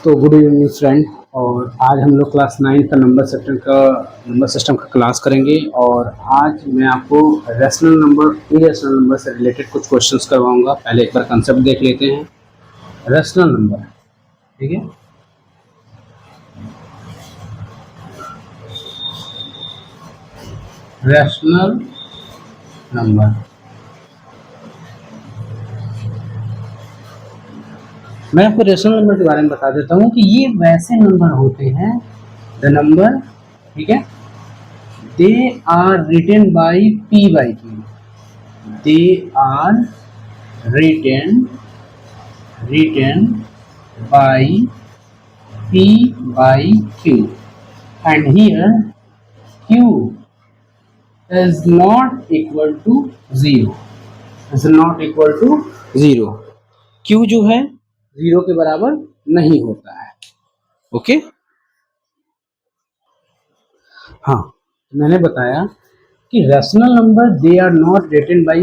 तो good evening friend. और आज हम लोग क्लास 9 का नंबर सिस्टम का क्लास करेंगे। और आज मैं आपको रेशनल नंबर इरेशनल नंबर से रिलेटेड कुछ क्वेश्चंस करवाऊंगा। पहले एक बार कंसेप्ट देख लेते हैं। रेशनल नंबर, ठीक है, रेशनल नंबर। मैं आपको रेशनल नंबर के बारे में बता देता हूँ कि ये वैसे नंबर होते हैं, द नंबर, ठीक है, they are written by p by q, they are written by P by Q, and here Q is not equal to 0, is not equal to 0। Q जो है 0 के बराबर नहीं होता है। ओके, हाँ, मैंने बताया कि rational number they are not written by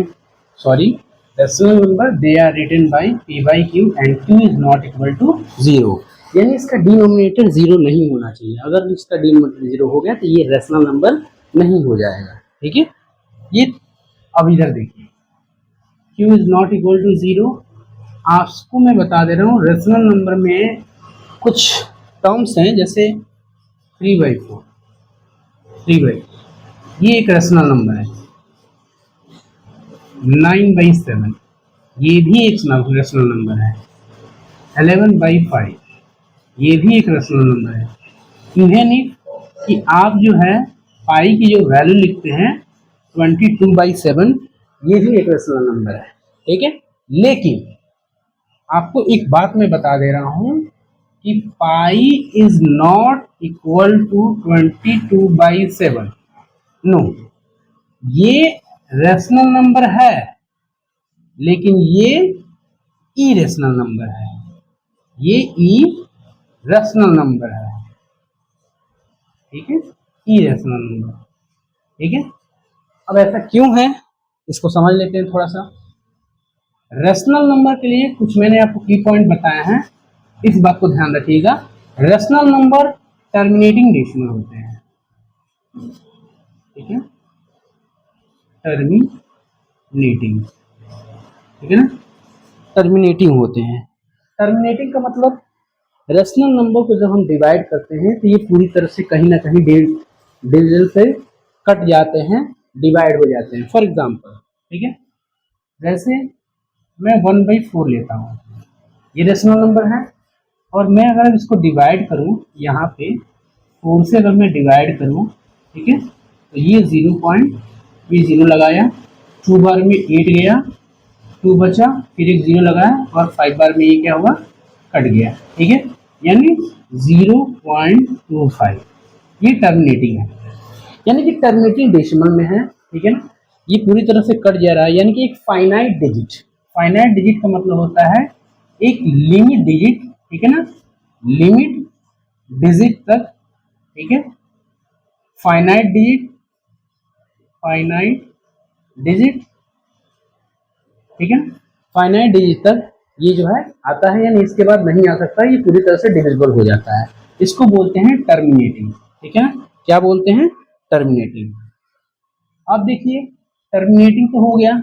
rational number they are written by P by Q and Q is not equal to 0, यानी इसका डिनोमिनेटर 0 नहीं होना चाहिए। अगर इसका डिनोमिनेटर 0 हो गया तो ये रेशनल नंबर नहीं हो जाएगा। ठीक है, ये अब इधर देखिए, Q is not equal to 0। आपको मैं बता दे रहा हूँ रेशनल नंबर में कुछ टर्म्स हैं, जैसे 3/4, ये एक रेशनल नंबर है। 9/7 ये भी एक रेशनल नंबर है। 11/5 ये भी एक रेशनल नंबर है। इवन कि आप जो है पाई की जो वैल्यू लिखते हैं 22/7 ये भी एक रेशनल नंबर है। ठीक है, लेकिन आपको एक बात मैं बता दे रहा हूं कि pi is not equal to 22/7। No, ये रेशनल नंबर है लेकिन ये इरेशनल नंबर है, ये इरेशनल नंबर है। ठीक है, इरेशनल नंबर। ठीक है, अब ऐसा क्यों है इसको समझ लेते हैं थोड़ा सा। रेशनल नंबर के लिए कुछ मैंने आपको की पॉइंट बताया है, इस बात को ध्यान रखिएगा। रेशनल नंबर टर्मिनेटिंग डेसिमल होते हैं। ठीक है, टर्मिनेटिंग, ठीक है ना, टर्मिनेटिंग होते हैं। टर्मिनेटिंग का मतलब रेशनल नंबर को जब हम डिवाइड करते हैं तो ये पूरी तरह से कहीं ना कहीं डिविजन से कट जाते हैं, डिवाइड हो जाते हैं। फॉर एग्जांपल, ठीक है, जैसे मैं 1/4 लेता हूँ, ये रेशनल नंबर है, और मैं अगर इसको डिवाइड करूँ यहाँ पे 4 से, अगर मैं डिवाइड करूँ, ठीक है, तो ये 0 लगाया, 2 बार में 8 गया, 2 बचा, फिर एक 0 लगाया, और 5 बार में ये क्या हुआ, कट गया। ठीक है, यानी 0.25 ये टर्मिनेटिंग है, यानी कि टर्मिनेटिंग डेसिमल में है। ठीक है ना, ये पूरी तरह से कट जा रहा है, यानी कि एक फाइनाइट डिजिट का मतलब होता है एक लिमिट डिजिट। ठीक है ना, लिमिट डिजिट तक, ठीक है, फाइनाइट डिजिट, ठीक है, फाइनाइट डिजिट तक ये जो है आता है, यानी इसके बाद नहीं आ सकता, ये पूरी तरह से डिविजिबल हो जाता है। इसको बोलते हैं टर्मिनेटिंग। ठीक है ना, क्या बोलते हैं, टर्मिनेटिंग। अब देखिए, टर्मिनेटिंग तो हो गया,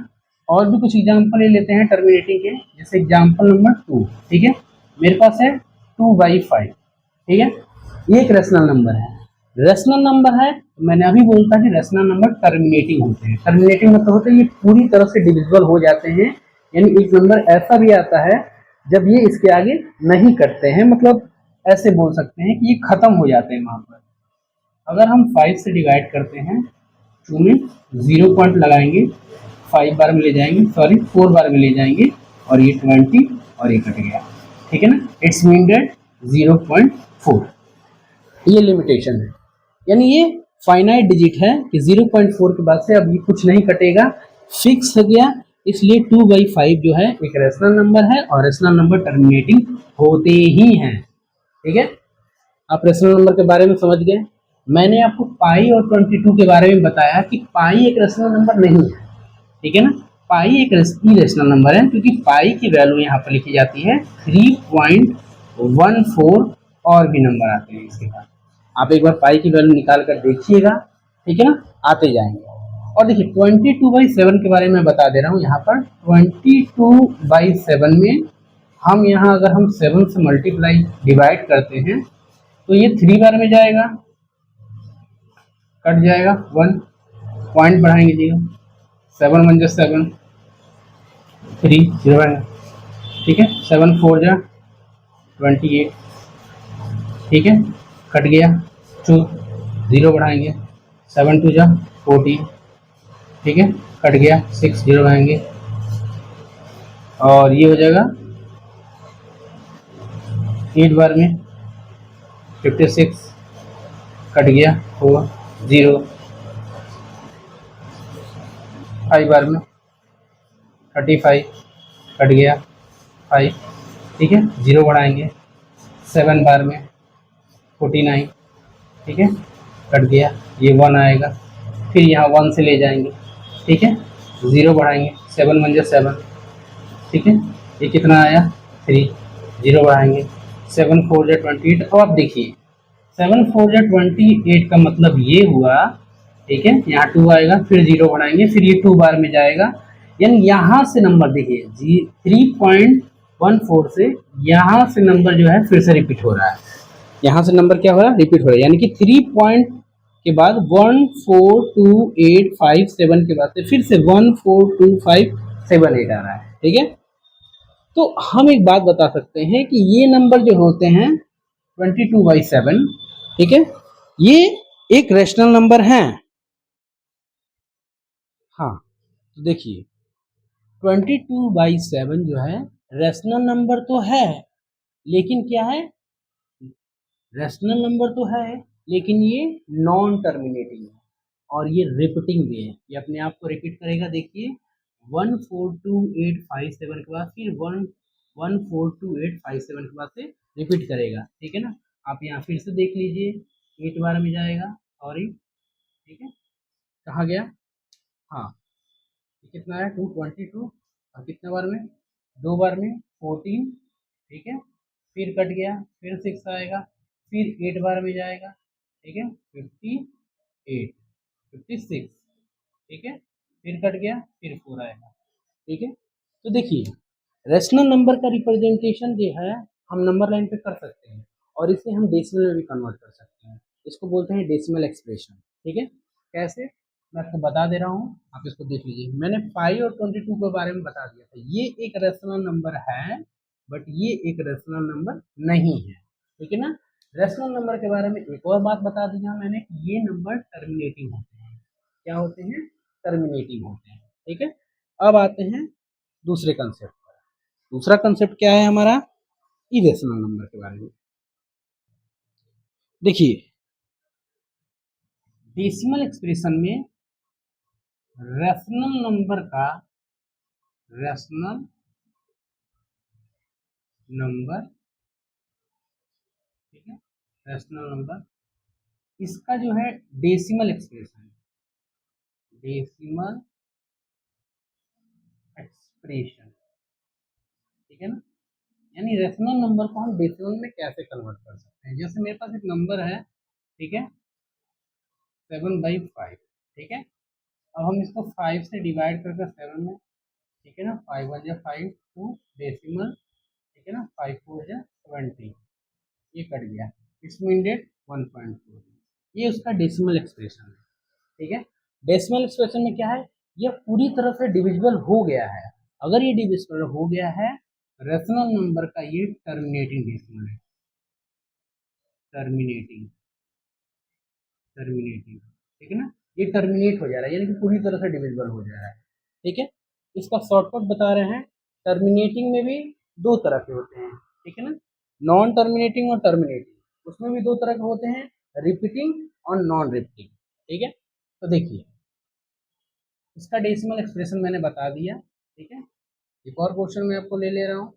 और भी कुछ एग्जांपल ले लेते हैं टर्मिनेटिंग के। जैसे एग्जांपल नंबर 2, ठीक है, मेरे पास है 2/5। ठीक है, ये एक रेशनल नंबर है। रेशनल नंबर है, मैंने अभी बोलता कि रेशनल नंबर टर्मिनेटिंग होते हैं। टर्मिनेटिंग मतलब होता है ये पूरी तरह से डिविजिबल हो जाते हैं, यानी एक नंबर ऐसा भी आता है जब ये इसके आगे नहीं कटते हैं, मतलब ऐसे बोल सकते हैं कि ये खत्म हो जाते हैं वहां पर। अगर हम 5 से डिवाइड करते हैं, 2 में 0 पॉइंट लगाएंगे, 5 बार में ले जाएंगे, 4 बार में ले जाएंगे, और ये 20 और ये कट गया। ठीक है ना, इट्स मीन दैट 0.4 ये लिमिटेशन है, यानी ये फाइनाइट डिजिट है कि 0.4 के बाद से अब ये कुछ नहीं कटेगा, फिक्स हो गया। इसलिए 2/5 जो है एक रेशनल नंबर है, और रेशनल नंबर टर्मिनेटिंग होते ही हैं। ठीक है, आप रेशनल नंबर के बारे में समझ गए। मैंने आपको पाई और 22 के बारे में बताया कि पाई एक रेशनल नंबर नहीं है। ठीक है ना, पाई एक इरेशनल नंबर है, क्योंकि पाई की वैल्यू यहाँ पर लिखी जाती है 3.5 1 4 और भी नंबर आते हैं इसके बाद। आप एक बार पाई की वैल्यू निकाल कर देखिएगा, ठीक है ना, आते जाएंगे। और देखिए 22/7 के बारे में बता दे रहा हूँ यहाँ पर। 22/7 में हम यहाँ अगर हम 7 से मल्टीप्लाई डिवाइड करते हैं तो ये 3 बार में जाएगा, कट जाएगा 1, पॉइंट बढ़ाएंगे 0, 7 1 7, 3 0 है, ठीक है। 7 4 जा 28, ठीक है, कट गया 2, 0 बढ़ाएंगे, 7 2 जा 14, ठीक है, कट गया 6, 0 बढ़ाएंगे और ये हो जाएगा 8 बार में 56, कट गया 4 0, 5 बार में 35, कट गया 5, ठीक है, 0 बढ़ाएंगे, 7 बार में 49, ठीक है, कट गया, ये 1 आएगा, फिर यहाँ 1 से ले जाएंगे, ठीक है, 0 बढ़ाएंगे, 7 1 7, ठीक है, ये कितना आया 3, 0 बढ़ाएंगे, 7 4 28। अब आप देखिए 7 4 28 का मतलब ये हुआ, ठीक है, यहाँ 2 आएगा, फिर 0 बढ़ाएंगे, फिर ये 2 बार में जाएगा, यानी यहाँ से नंबर देखिए 3.14 से यहाँ से नंबर जो है फिर से रिपीट हो रहा है, यहाँ से नंबर क्या हो रहा है, रिपीट हो रहा है, यानी कि 3 पॉइंट के बाद 1 4 2 8 5 7 के बाद से फिर से 1 4 2 5 7 8 आ रहा है, ठीक है। तो हम एक बात बता सकते हैं कि ये नंबर जो होते हैं 22/7, ठीक है, ये एक रेशनल नंबर है। हाँ, तो देखिए 22/7 जो है रेशनल नंबर तो है, लेकिन क्या है, रेशनल नंबर तो है लेकिन ये नॉन टर्मिनेटिंग है और ये रिपीटिंग भी है, ये अपने आप को रिपीट करेगा। देखिए 1 4 2 8 5 7 के बाद फिर 1 1 4 2 8 5 7 के बाद से रिपीट करेगा, ठीक है ना। आप यहाँ फिर से देख लीजिए 8 बार में जाएगा, सॉरी, ठीक है, कहाँ गया, हाँ, कितना है 222, और कितने बार में, 2 बार में 14, ठीक है, फिर कट गया, फिर 6 आएगा, फिर 8 बार में जाएगा, ठीक है, 58 56, ठीक है, फिर कट गया, फिर 4 आएगा, ठीक है। तो देखिए रेशनल नंबर का रिप्रेजेंटेशन जो है हम नंबर लाइन पे कर सकते हैं और इसे हम डेसिमल में भी कन्वर्ट कर सकते हैं, इसको बोलते हैं डेसिमल एक्सप्रेशन, ठीक है। कैसे, मैं आपको बता दे रहा हूँ, आप इसको देख लीजिए। मैंने 5 और 22 के बारे में बता दिया था, ये एक रेशनल नंबर है बट ये एक रेशनल नंबर नहीं है, ठीक है ना। रेशनल नंबर के बारे में एक और बात बता दिया मैंने कि ये नंबर टर्मिनेटिंग होते हैं, क्या होते हैं, टर्मिनेटिंग होते हैं, ठीक है। अब आते हैं दूसरे कंसेप्ट पर। दूसरा कंसेप्ट क्या है हमारा, इरेशनल नंबर के बारे में। देखिए डेसिमल एक्सप्रेशन में रेशनल नंबर का, रेशनल नंबर, ठीक है, रेशनल नंबर, इसका जो है डेसिमल एक्सप्रेशन, डेसिमल एक्सप्रेशन, ठीक है ना, यानी रेशनल नंबर को हम डेसिमल में कैसे कन्वर्ट कर सकते हैं। जैसे मेरे पास एक नंबर है, ठीक है, 7/5, ठीक है, अब हम इसको 5 से डिवाइड करके 7 में, ठीक है ना, 5 1 जा 5 टू डेसिमल, ठीक है ना, 5 4 जा 20, ये कट गया, इसमें डेट 1.4, ये उसका डेसिमल एक्सप्रेशन है, ठीक है। डेसिमल एक्सप्रेशन में क्या है, ये पूरी तरह से डिविजिबल हो गया है। अगर ये डिविजिबल हो गया है रेशनल नंबर का, ये टर्मिनेटिंग डेसिमल है, टर्मिनेटिंग, टर्मिनेटिंग, ठीक है ना, ये टर्मिनेट हो जा रहा है यानी कि पूरी तरह से डिविजिबल हो जा रहा है, ठीक है। इसका शॉर्टकट बता रहे हैं, टर्मिनेटिंग में भी दो तरह के होते हैं, ठीक है ना, नॉन टर्मिनेटिंग और टर्मिनेटिंग, उसमें भी दो तरह के होते हैं, रिपीटिंग और नॉन रिपीटिंग, ठीक है। तो देखिए इसका डेसिमल एक्सप्रेशन मैंने बता दिया, ठीक है। एक और क्वेश्चन मैं आपको ले ले रहा हूँ,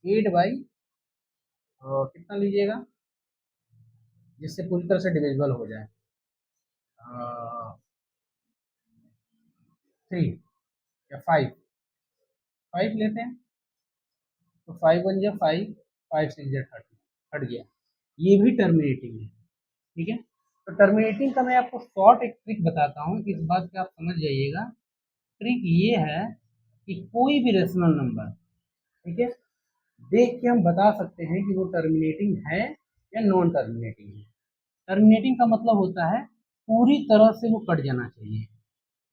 8 बाई कितना लीजिएगा जिससे पूरी तरह से डिविजिबल हो जाए, 3 या 5, 5 लेते हैं, तो 5 1 जा 5 5 6 या 30 हट गया, ये भी टर्मिनेटिंग है। ठीक है, तो टर्मिनेटिंग का मैं आपको शॉर्ट एक ट्रिक बताता हूँ, इस बात का आप समझ जाइएगा। ट्रिक ये है कि कोई भी रेशनल नंबर, ठीक है, देख के हम बता सकते हैं कि वो टर्मिनेटिंग है या नॉन टर्मिनेटिंग है। टर्मिनेटिंग का मतलब होता है पूरी तरह से वो कट जाना चाहिए,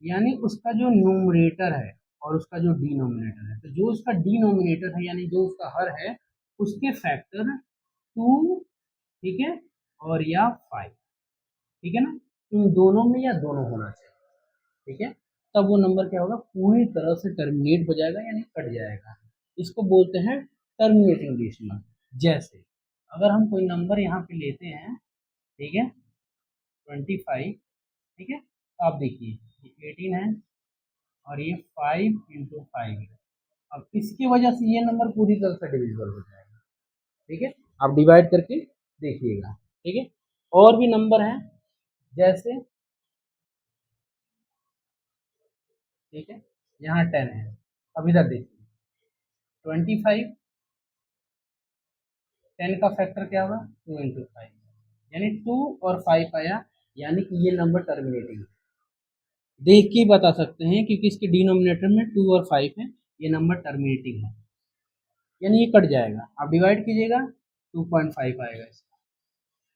यानी उसका जो न्यूमरेटर है और उसका जो डिनोमिनेटर है, तो जो उसका डिनोमिनेटर है यानी जो उसका हर है उसके फैक्टर 2, ठीक है, और या 5, ठीक है ना, इन दोनों में या दोनों होना चाहिए। ठीक है, तब वो नंबर क्या होगा, पूरी तरह से टर्मिनेट हो जाएगा यानी कट जाएगा। इसको बोलते हैं टर्मिनेटिंग डेसिमल। जैसे अगर हम कोई नंबर यहाँ पे लेते हैं, ठीक है, 25, ठीक है, तो आप देखिए ये 18 है और ये 5 × 5 है। अब इसकी वजह से ये नंबर पूरी तरह से डिविजिबल हो जाएगा। ठीक है, आप डिवाइड करके देखिएगा। ठीक है, और भी नंबर हैं जैसे, ठीक है, यहाँ 10 है। अब इधर देखिए 25, 10 का फैक्टर क्या होगा, 2 × 5, यानी 2 और 5 आया, यानी कि ये नंबर टर्मिनेटिंग है। देख के ही बता सकते हैं क्योंकि इसके डिनोमिनेटर में 2 और 5 है, ये नंबर टर्मिनेटिंग है यानी ये कट जाएगा। आप डिवाइड कीजिएगा 2.5 आएगा इसका,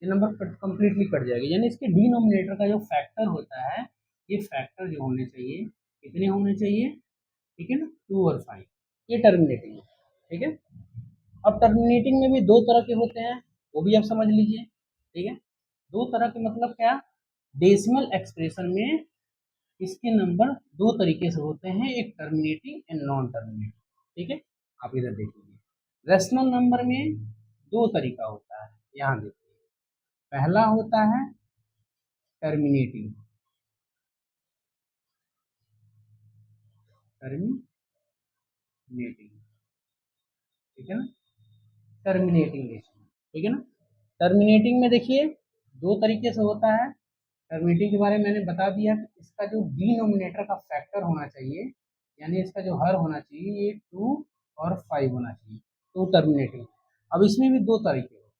ये नंबर कंप्लीटली कट जाएगा। यानी इसके डिनोमिनेटर का जो फैक्टर होता है, ये फैक्टर जो होने चाहिए कितने होने चाहिए, ठीक है ना, 2 और 5, ये टर्मिनेटिंग है। ठीक है, अब टर्मिनेटिंग में भी दो तरह के होते हैं, वो भी आप समझ लीजिए। ठीक है, दो तरह के मतलब क्या, डेसिमल एक्सप्रेशन में इसके नंबर दो तरीके से होते हैं, एक टर्मिनेटिंग एंड नॉन टर्मिनेटिंग। ठीक है, आप इधर देखिए रेशनल नंबर में दो तरीका होता है, यहाँ देखिए पहला होता है टर्मिनेटिंग, टर्मिनेटिंग, ठीक है ना, टर्मिनेटिंग डेसिमल, ठीक है ना। टर्मिनेटिंग में देखिए दो तरीके से होता है। टर्मिनेटिंग के बारे में मैंने बता दिया कि इसका जो डिनोमिनेटर का फैक्टर होना चाहिए, यानी इसका जो हर होना चाहिए ये 2 और 5 होना चाहिए, तो टर्मिनेटिंग। अब इसमें भी दो तरीके होते हैं,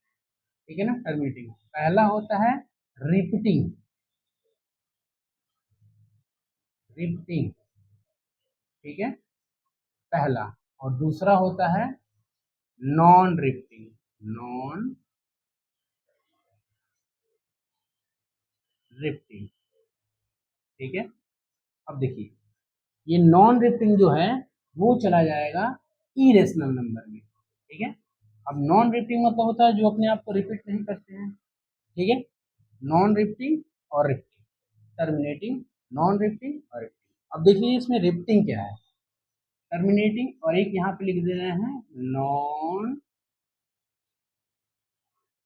ठीक है ना, टर्मिनेटिंग पहला होता है रिपीटिंग, रिपीटिंग, ठीक है, पहला, और दूसरा होता है नॉन रिपीटिंग, नॉन रिपीटिंग, ठीक है। अब देखिए ये नॉन रिपीटिंग जो है वो चला जाएगा इरेशनल नंबर में। ठीक है, अब नॉन रिपीटिंग मतलब होता है जो अपने आप को रिपीट नहीं करते हैं। ठीक है, नॉन रिपीटिंग और रिपीटिंग, टर्मिनेटिंग, नॉन रिपीटिंग और रिपीटिंग। अब देखिए इसमें रिपीटिंग क्या है, टर्मिनेटिंग, और एक यहाँ पे लिख दे रहे हैं नॉन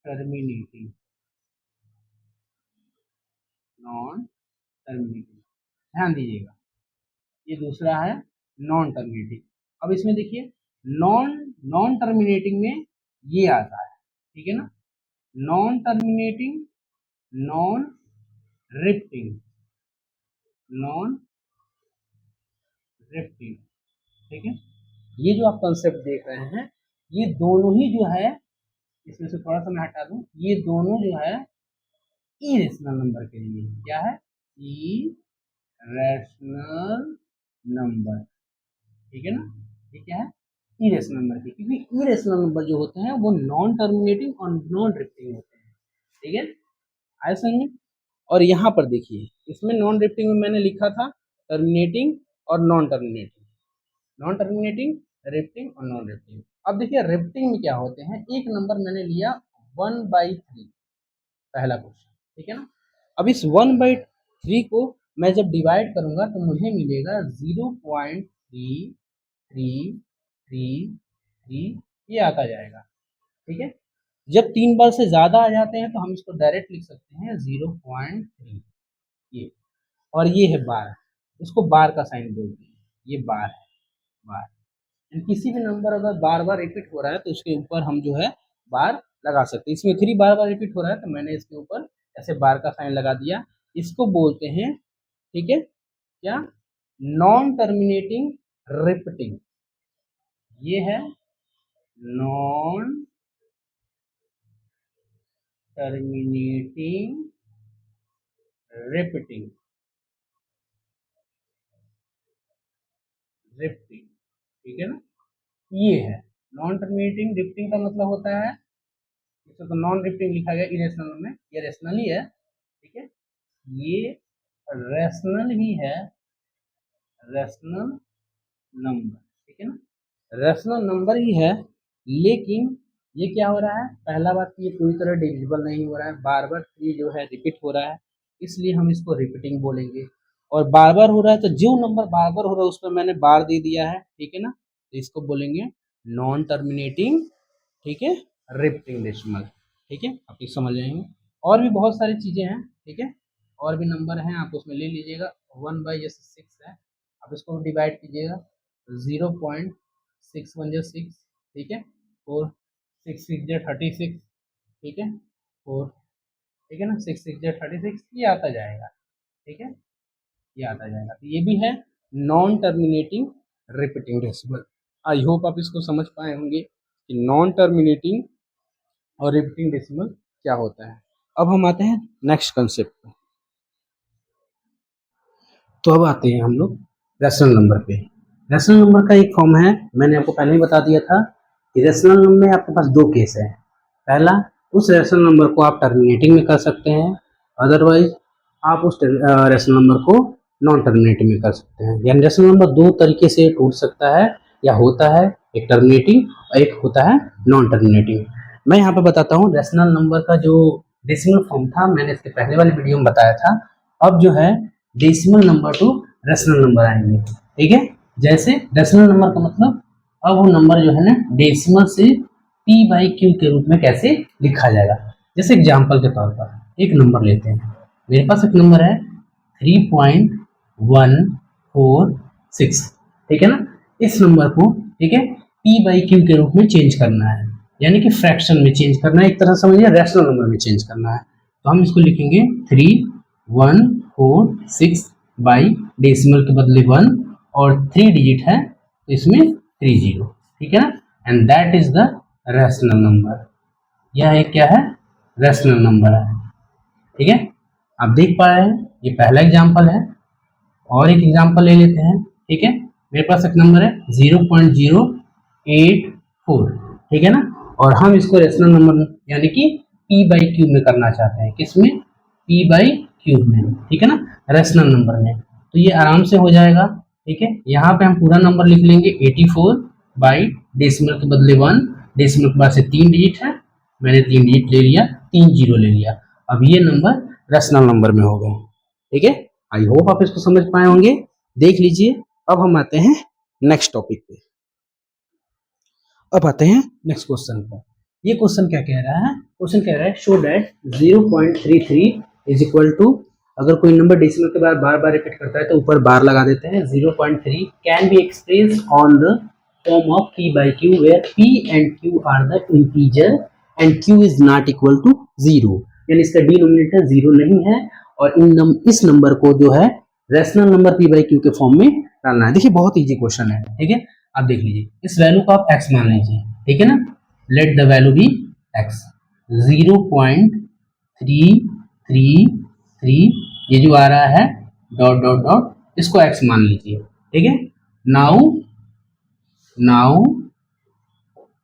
टर्मिनेटिंग, नॉन टर्मिनेटिंग, ध्यान दीजिएगा ये दूसरा है नॉन टर्मिनेटिंग। अब इसमें देखिए नॉन नॉन टर्मिनेटिंग में ये आता है, ठीक है ना, non terminating, non repeating, non repeating, ठीक है। ये जो आप कंसेप्ट देख रहे हैं ये दोनों ही जो है, इसमें से थोड़ा सा मैं हटा दूं, ये दोनों जो है इरेशनल नंबर के लिए, क्या है, इरेशनल नंबर, ठीक है ना, ये क्या है, इरेशनल नंबर की, क्योंकि इरेशनल नंबर जो होते हैं वो नॉन टर्मिनेटिंग और नॉन रिपीटिंग होते हैं। ठीक है, आए समझ में। और यहाँ पर देखिए इसमें नॉन रिपीटिंग में मैंने लिखा था टर्मिनेटिंग और non terminating, non terminating, repeating और नॉन रिपीटिंग। अब देखिए रिपीटिंग में क्या होते हैं, एक नंबर मैंने लिया 1/3, पहला क्वेश्चन, ठीक है ना। अब इस 1/3 को मैं जब डिवाइड करूंगा तो मुझे मिलेगा 0.3333, ये आता जाएगा। ठीक है, जब 3 बार से ज्यादा आ जाते हैं तो हम इसको डायरेक्ट लिख सकते हैं 0.3, ये, और ये है बार, इसको बार का साइन बोलते हैं, ये बार है, बार। किसी भी नंबर अगर बार बार रिपीट हो रहा है तो उसके ऊपर हम जो है बार लगा सकते हैं। इसमें 3 बार बार रिपीट हो रहा है तो मैंने इसके ऊपर ऐसे बार का साइन लगा दिया, इसको बोलते हैं, ठीक है, क्या, नॉन टर्मिनेटिंग रिपीटिंग, ये है नॉन टर्मिनेटिंग, रिपीटिंग, रिपीटिंग, ठीक है ना। ये है नॉन टर्मिनेटिंग। रिपीटिंग का मतलब होता है, इसे तो नॉन रिपीटिंग लिखा गया इरेशनल में, ये रेशनल ही है, ठीक है। ये रेशनल ही है, रेशनल नंबर, ठीक है ना, रेशनल नंबर ही है। लेकिन ये क्या हो रहा है, पहला बात ये पूरी तरह डिविजिबल नहीं हो रहा है, बार बार ये जो है रिपीट हो रहा है, इसलिए हम इसको रिपीटिंग बोलेंगे। और बार बार हो रहा है तो जो नंबर बार बार हो रहा है उस पर मैंने बार दे दिया है, ठीक है ना, तो इसको बोलेंगे नॉन टर्मिनेटिंग, ठीक है, रिपीटिंग डेसिमल, ठीक है, आप ये समझ जाएंगे। और भी बहुत सारी चीज़ें हैं, ठीक है, और भी नंबर हैं, आप उसमें ले लीजिएगा। 1 जैसे 6 है, आप इसको डिवाइड कीजिएगा, 0.6 1 6, ठीक है, और 6 6 36, ठीक है, और ठीक है ना, 6 6 36 ये आता जाएगा, ठीक है, ये आता जाएगा। तो ये भी है non terminating repeating decimal. I hope आप इसको समझ पाए होंगे कि नॉन टर्मिनेटिंग और रिपीटिंग डेसिमल क्या होता है। अब हम आते हैं नेक्स्ट कंसेप्ट पे। तो अब आते हैं हम लोग रेशनल नंबर पे। रेशनल नंबर का एक फॉर्म है, मैंने आपको पहले ही बता दिया था कि रेशनल नंबर में आपके पास दो केस है। पहला, उस रेशनल नंबर को आप टर्मिनेटिंग में कर सकते हैं, अदरवाइज आप उस रेशनल नंबर को नॉन टर्मिनेटिंग में कर सकते हैं। यानी रेशनल नंबर दो तरीके से टूट सकता है या होता है, एक टर्मिनेटिंग और एक होता है नॉन टर्मिनेटिंग। मैं यहाँ पे बताता हूँ रेशनल नंबर का जो डेसिमल फॉर्म था, मैंने इसके पहले वाले वीडियो में बताया था। अब जो है decimal number two rational number आएंगे, ठीक है। जैसे रेशनल नंबर का मतलब, अब वो नंबर जो है ना डेसिमल से p/q के रूप में कैसे लिखा जाएगा। जैसे एग्जांपल के तौर पर एक नंबर लेते हैं, मेरे पास एक नंबर है 3.146, ठीक है ना। इस नंबर को, ठीक है, p/q के रूप में चेंज करना है, यानी कि फ्रैक्शन में चेंज करना है, एक तरह समझिए रेशनल नंबर में चेंज करना है। तो हम इसको लिखेंगे 3146 बाई डेसिमल के बदले 1 और 3 डिजिट है तो इसमें 30, ठीक है ना, and that is the rational number. यह एक क्या है, रेशनल नंबर है, ठीक है। आप देख पा रहे हैं ये पहला एग्जांपल है। और एक एग्जांपल ले लेते हैं, ठीक है। मेरे पास एक नंबर है 0.084, ठीक है ना, और हम इसको रेशनल नंबर यानी कि p/q में करना चाहते हैं, किसमें, p/q में, ठीक है ना, रेशनल नंबर में। तो ये आराम से हो जाएगा, ठीक है। यहाँ पे हम पूरा नंबर लिख लेंगे 84 बाई डेसिमल के बदले 1, डेसिमल के बाद से 3 डिजिट है, मैंने 3 डिजिट ले लिया, 3 जीरो ले लिया। अब ये नंबर रेशनल नंबर में हो गए, ठीक है। आई होप आप इसको समझ पाए होंगे, देख लीजिए। अब हम आते हैं नेक्स्ट टॉपिक पे। अब आते हैं नेक्स्ट क्वेश्चन पर। ये क्वेश्चन क्या कह रहा है, क्वेश्चन कह रहा है show that 0.33 is equal to, अगर कोई नंबर डेसिमल के बाद बार बार रिपीट करता है तो ऊपर बार लगा देते हैं, 0.3 can be express on the form of p/q where p and q are the integer and q is not equal to 0, यानी इसका डिनोमिनेटर 0 नहीं है और इस नंबर को जो है रेशनल नंबर p/q के फॉर्म में डालना है। देखिए बहुत इजी क्वेश्चन है, ठीक है। आप देख लीजिए, इस वैल्यू को आप x मान लीजिए, ठीक है ना, let the value be x। 0.333 ये जो आ रहा है डॉट डॉट डॉट, इसको x मान लीजिए, ठीक है। नाउ नाउ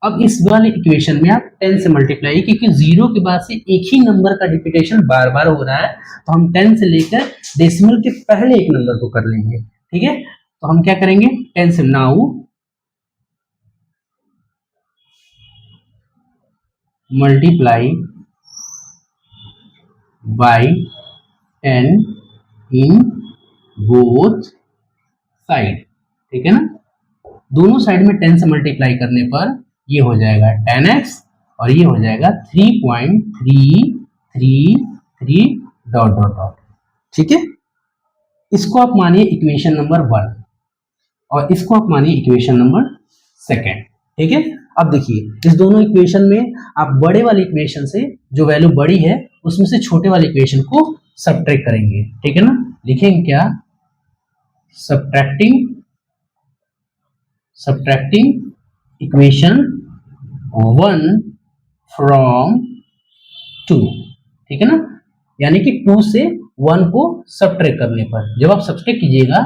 अब इस वाले इक्वेशन में आप 10 से मल्टीप्लाई, क्योंकि 0 के बाद से एक ही नंबर का रिपीटेशन बार बार हो रहा है, तो हम 10 से लेकर डेसिमल के पहले एक नंबर को कर लेंगे, ठीक है। तो हम क्या करेंगे, 10 से, now multiply by 10 in both side, ठीक है ना। दोनों साइड में 10 से मल्टीप्लाई करने पर ये हो जाएगा 10x और ये हो जाएगा 3.333 डॉट डॉट डॉट, ठीक है। इसको आप मानिए इक्वेशन नंबर 1 और इसको आप मानिए इक्वेशन नंबर 2, ठीक है। अब देखिए इस दोनों इक्वेशन में आप बड़े वाले इक्वेशन से जो वैल्यू बड़ी है उसमें से छोटे वाले इक्वेशन को सब्ट्रैक्ट करेंगे, ठीक है ना। लिखेंगे क्या, सब्ट्रैक्टिंग इक्वेशन 1 फ्रॉम 2, ठीक है ना, यानी कि 2 से 1 को सब्ट्रैक्ट करने पर जब आप सब्ट्रैक्ट कीजिएगा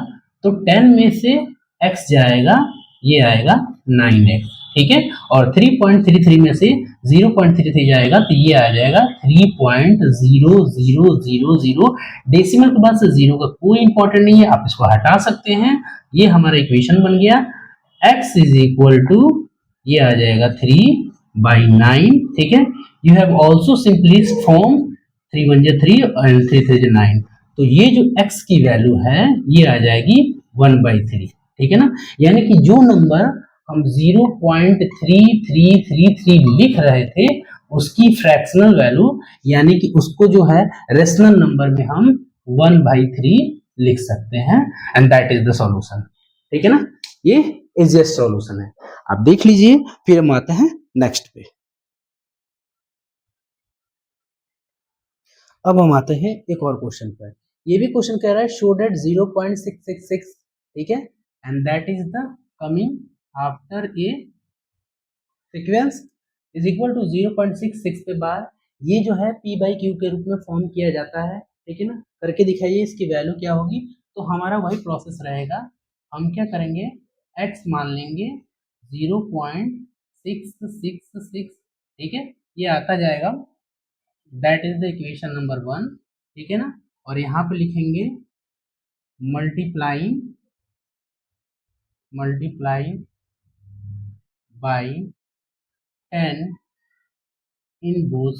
तो 10 में से x जाएगा, ये आएगा 9x, ठीक है, और 3.33 में से 0.33 जाएगा तो ये आ जाएगा 3.0000। डेसिमल के बाद से जीरो का कोई इंपॉर्टेंट नहीं है, आप इसको हटा सकते हैं। ये हमारा इक्वेशन बन गया, x इज इक्वल टू ये आ जाएगा 3/9, ठीक है। You have also simply form 3 1 3 और 3 3 9, तो ये जो x की वैल्यू है ये आ जाएगी 1/3, ठीक है ना, यानी कि जो नंबर हम 0.3333 लिख रहे थे उसकी फ्रैक्शनल वैल्यू यानी कि उसको जो है रेशनल नंबर में हम 1/3 लिख सकते हैं, and that is the solution, ठीक है ना। ये इजीएस्ट सॉल्यूशन है, आप देख लीजिए। फिर हम आते हैं नेक्स्ट पे। अब हम आते हैं एक और क्वेश्चन पर। ये भी क्वेश्चन कह रहा है शो दैट 0.666, ठीक है, and that is the coming after a sequence is equal to 0.66 के बाद ये जो है p/q के रूप में फॉर्म किया जाता है, ठीक है ना। करके दिखाइए इसकी वैल्यू क्या होगी। तो हमारा वही प्रोसेस रहेगा, हम क्या करेंगे, x मान लेंगे 0.666, ठीक है, ये आता जाएगा, that is the equation number 1, ठीक है ना। और यहाँ पे लिखेंगे multiplying by 10 in both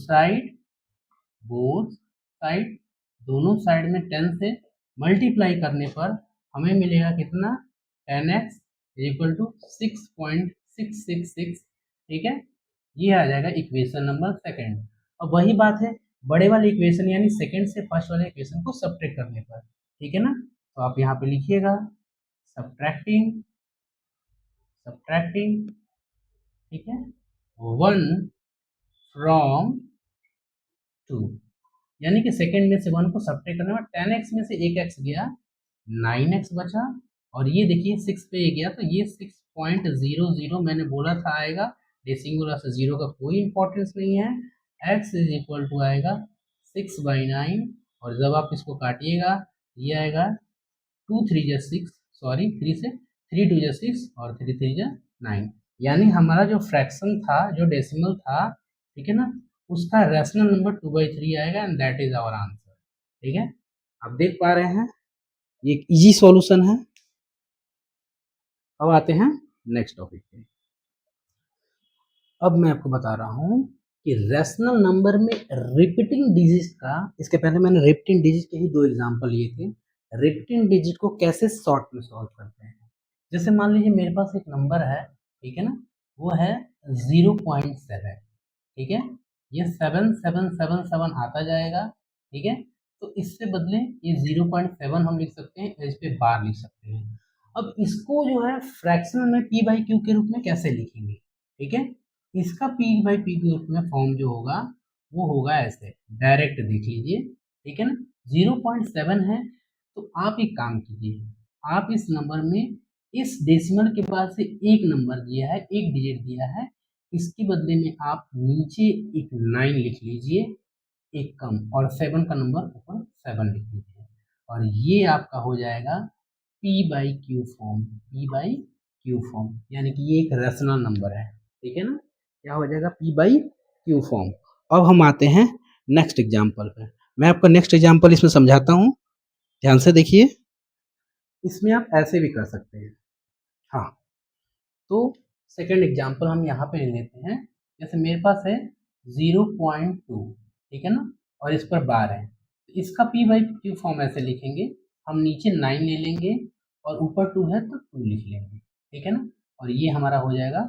side, दोनों साइड में 10 से मल्टीप्लाई करने पर हमें मिलेगा कितना, 10x इक्वल टू 6.666, ठीक है, ये आ जाएगा इक्वेशन नंबर सेकंड। अब वही बात है बड़े वाले इक्वेशन यानी सेकंड से फर्स्ट वाले इक्वेशन को सब्ट्रैक्ट करने पर, ठीक है ना। तो आप यहाँ पे लिखिएगा सब्ट्रैक्टिंग, ठीक है, 1 फ्रॉम 2, यानी कि सेकंड में से 1 को सब्ट्रैक्ट करने में 10x में से 1x गया, 9x बचा, और ये देखिए 6 पे ये गया तो ये 6.00 मैंने बोला था आएगा, डेसिमल से जीरो का कोई इंपॉर्टेंस नहीं है। x इज इक्वल टू आएगा 6/9, और जब आप इसको काटिएगा ये आएगा 2 3 जा 6, सॉरी 3 से 3 2 जा 6 और 3 3 जा 9, यानी हमारा जो फ्रैक्शन था जो डेसिमल था, ठीक है ना, उसका रैशनल नंबर 2/3 आएगा, and that is our answer, ठीक है। आप देख पा रहे हैं ये एक इजी सॉल्यूशन है। अब आते हैं नेक्स्ट टॉपिक पे। अब मैं आपको बता रहा हूँ कि रैशनल नंबर में रिपीटिंग डिजिट का, इसके पहले मैंने रिपीटिंग डिजिट के ही 2 एग्जांपल लिए थे, रिपीटिंग डिजिट को कैसे शॉर्ट में सॉल्व करते हैं। जैसे मान लीजिए मेरे पास एक नंबर है, ठीक है ना, वो है 0.7, ठीक है, ये 7777 आता जाएगा, ठीक है, तो इससे बदले ये 0.7 हम लिख सकते हैं, इस पे बार लिख सकते हैं। अब इसको जो है फ्रैक्शनल में p/q के रूप में कैसे लिखेंगे, ठीक है, इसका p/p के रूप में फॉर्म जो होगा वो होगा ऐसे, डायरेक्ट देख लीजिए, ठीक है ना, 0.7 है तो आप एक काम कीजिए, आप इस नंबर में इस डेसिमल के बाद से एक नंबर दिया है, एक डिजिट दिया है, इसके बदले में आप नीचे एक 9 लिख लीजिए, एक कम, और 7 का नंबर ऊपर 7 लिख लीजिए, और ये आपका हो जाएगा p/q फॉर्म, यानी कि ये एक रैशनल नंबर है, ठीक है ना, क्या हो जाएगा p/q फॉर्म। अब हम आते हैं नेक्स्ट एग्जाम्पल पे। मैं आपको नेक्स्ट एग्जाम्पल इसमें समझाता हूँ, ध्यान से देखिए। इसमें आप ऐसे भी कर सकते हैं, हाँ, तो सेकंड एग्जाम्पल हम यहाँ पे ले लेते हैं। जैसे मेरे पास है 0.2, ठीक है ना, और इस पर बार है, तो इसका p/q फॉर्म ऐसे लिखेंगे, हम नीचे 9 ले लेंगे और ऊपर 2 है तो 2 लिख लेंगे, ठीक है ना, और ये हमारा हो जाएगा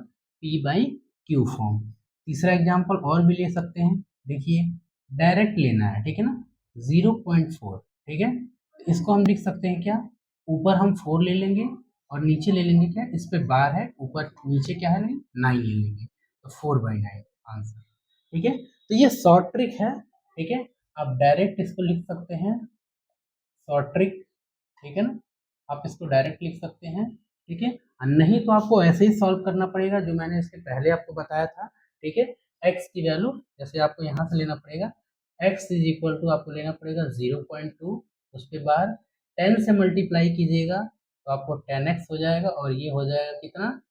p/q फॉर्म। तीसरा एग्जाम्पल और भी ले सकते हैं, देखिए डायरेक्ट लेना है, ठीक है ना, 0.4, ठीक है, इसको हम लिख सकते हैं क्या, ऊपर हम 4 ले लेंगे और नीचे ले लेंगे क्या, इस पे बार है, ऊपर नीचे क्या है, 9 ले लेंगे, तो 4/9 आंसर, ठीक है। तो ये शॉर्ट ट्रिक है, ठीक है, आप डायरेक्ट इसको लिख सकते हैं, शॉर्ट ट्रिक, ठीक है ना, आप इसको डायरेक्ट लिख सकते हैं, ठीक है, और नहीं तो आपको ऐसे ही सॉल्व करना पड़ेगा जो मैंने इसके पहले आपको बताया था, ठीक है। एक्स की वैल्यू जैसे आपको यहाँ से लेना पड़ेगा x इज इक्वल टू आपको लेना पड़ेगा 0.2, उसके बाद 10 से मल्टीप्लाई कीजिएगा तो आपको 10x हो जाएगा और ये हो जाएगा कितना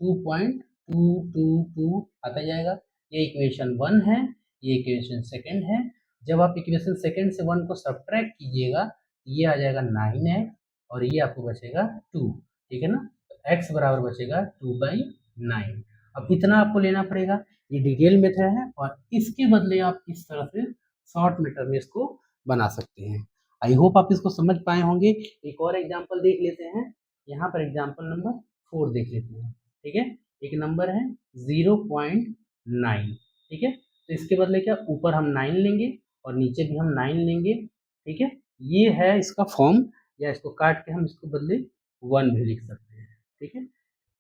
2.222 आता जाएगा। ये इक्वेशन 1 है, ये इक्वेशन सेकंड है। जब आप इक्वेशन सेकंड से 1 को सब्ट्रैक्ट कीजिएगा ये आ जाएगा 9x और ये आपको बचेगा 2, ठीक है ना। तो x बराबर बचेगा 2/9। अब इतना आपको लेना पड़ेगा, ये डिटेल मेथड है और इसके बदले आप इस तरह से शॉर्ट मेथड में इसको बना सकते हैं। आई होप आप इसको समझ पाए होंगे। एक और एग्जांपल देख लेते हैं, यहाँ पर एग्जांपल नंबर 4 देख लेते हैं, ठीक है। एक नंबर है 0.9, ठीक है। तो इसके बदले क्या ऊपर हम 9 लेंगे और नीचे भी हम 9 लेंगे, ठीक है। ये है इसका फॉर्म, या इसको काट के हम इसको बदले 1 भी लिख सकते हैं, ठीक है।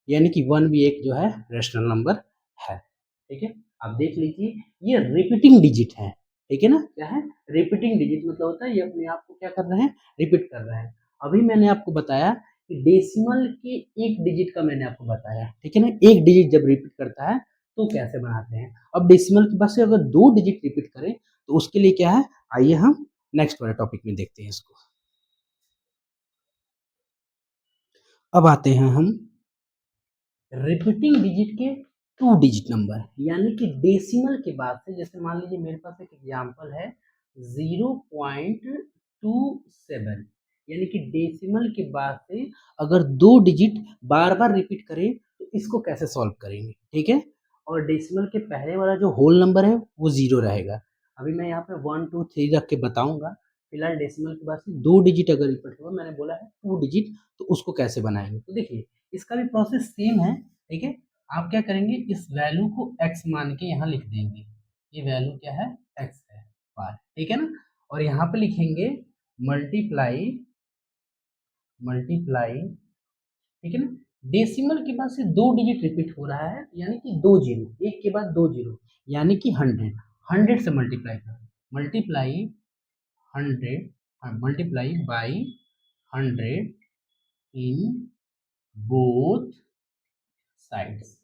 यानी कि 1 भी एक जो है रेशनल नंबर है, ठीक है। आप देख लीजिए ये रिपीटिंग डिजिट है, ठीक है ना। क्या है रिपीटिंग डिजिट, मतलब होता है ये अपने आप को क्या कर रहे हैं रिपीट कर रहे हैं। अभी मैंने आपको बताया कि डेसिमल के एक डिजिट का मैंने आपको बताया, ठीक है ना। एक डिजिट जब रिपीट करता है तो कैसे बनाते हैं। अब डेसिमल के बाद से अगर 2 डिजिट रिपीट करें तो उसके लिए क्या है, आइए हम नेक्स्ट वाले टॉपिक में देखते हैं इसको। अब आते हैं हम रिपीटिंग डिजिट के 2 डिजिट नंबर, यानी कि डेसिमल के बाद से, जैसे मान लीजिए मेरे पास एक एग्जांपल है 0.27, यानी कि डेसिमल के बाद से अगर 2 डिजिट बार बार रिपीट करें तो इसको कैसे सॉल्व करेंगे, ठीक है। और डेसिमल के पहले वाला जो होल नंबर है वो 0 रहेगा। अभी मैं यहाँ पे 1 2 3 रख के बताऊंगा। फिलहाल डेसिमल के बाद से 2 डिजिट अगर रिपीट हुआ, मैंने बोला है 2 डिजिट, तो उसको कैसे बनाएंगे। तो देखिए इसका भी प्रोसेस सेम है, ठीक है। आप क्या करेंगे, इस वैल्यू को x मान के यहाँ लिख देंगे। ये वैल्यू क्या है x है बार, ठीक है ना। और यहाँ पे लिखेंगे मल्टीप्लाई मल्टीप्लाई, ठीक है ना। डेसिमल के बाद से 2 डिजिट रिपीट हो रहा है, यानी कि 2 जीरो, एक के बाद 2 जीरो, यानी कि 100 से मल्टीप्लाई करें, multiply 100 multiply by 100 in both sides,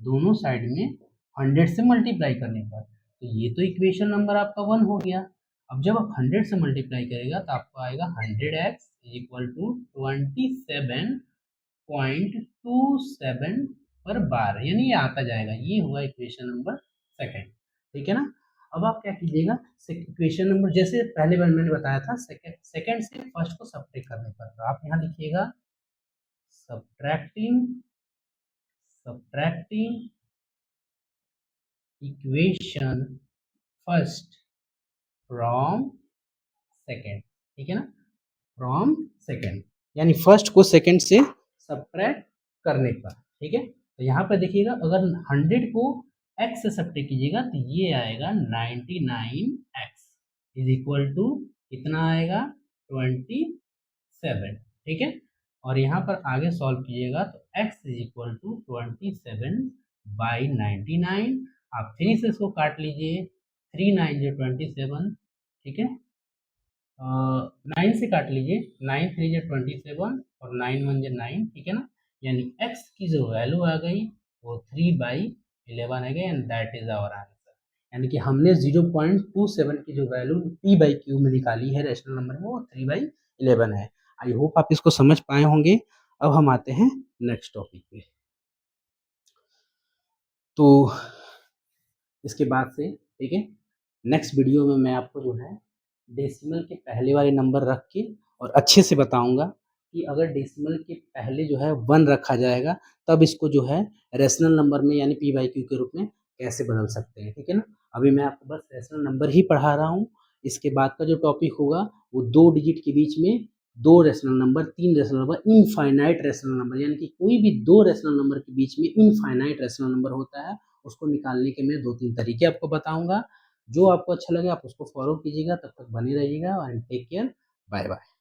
दोनों साइड में 100 से मल्टीप्लाई करने पर। तो ये तो इक्वेशन नंबर आपका 1 हो गया। अब जब आप 100 से मल्टीप्लाई करेगा तो आपको आएगा 100x इक्वल टू 27.27 पर बार, यानी ये आता जाएगा। ये हुआ इक्वेशन नंबर सेकंड, ठीक है ना। अब आप क्या कीजिएगा, इक्वेशन नंबर जैसे पहले बार मैंने बताया था सेकंड से फर्स्ट को सब्ट्रैक्ट करने पर, तो आप यहाँ लिखिएगा subtracting equation first from second, ठीक है ना, फ्रॉम सेकंड, यानी फर्स्ट को सेकंड से सब्ट्रैक्ट करने पर, ठीक है। तो यहाँ पर देखिएगा अगर 100 को x से सब्ट्रैक्ट कीजिएगा तो ये आएगा 99x इज इक्वल टू कितना आएगा 27, ठीक है। और यहाँ पर आगे सॉल्व कीजिएगा तो x इज इक्वल टू 27/99, आप 3 से इसको काट लीजिए, 3 9 जो 27, ठीक है। 9 से काट लीजिए, 9 3 जो 27 और 9 1 जो 9, ठीक है ना। यानी x की जो वैल्यू आ गई वो 3/11 आ गई and that is our answer. यानी कि हमने 0.27 की जो वैल्यू p बाई क्यू में निकाली है रेशनल नंबर में, वो 3/11 है। आई होप आप इसको समझ पाए होंगे। अब हम आते हैं नेक्स्ट टॉपिक पे। तो इसके बाद से, ठीक है, नेक्स्ट वीडियो में मैं आपको जो है डेसिमल के पहले वाले नंबर रख के और अच्छे से बताऊंगा कि अगर डेसिमल के पहले जो है 1 रखा जाएगा तब इसको जो है रेशनल नंबर में यानी p बाई क्यू के रूप में कैसे बदल सकते हैं, ठीक है ना। अभी मैं आपको बस रेशनल नंबर ही पढ़ा रहा हूँ। इसके बाद का जो टॉपिक होगा वो 2 डिजिट के बीच में 2 rational number, 3 rational number, infinite rational number, यानी कि कोई भी 2 रेशनल नंबर के बीच में इनफाइनाइट रेशनल नंबर होता है, उसको निकालने के मैं 2-3 तरीके आपको बताऊंगा। जो आपको अच्छा लगे आप उसको फॉलो कीजिएगा। तब तक बने रहिएगा और टेक केयर, बाय बाय।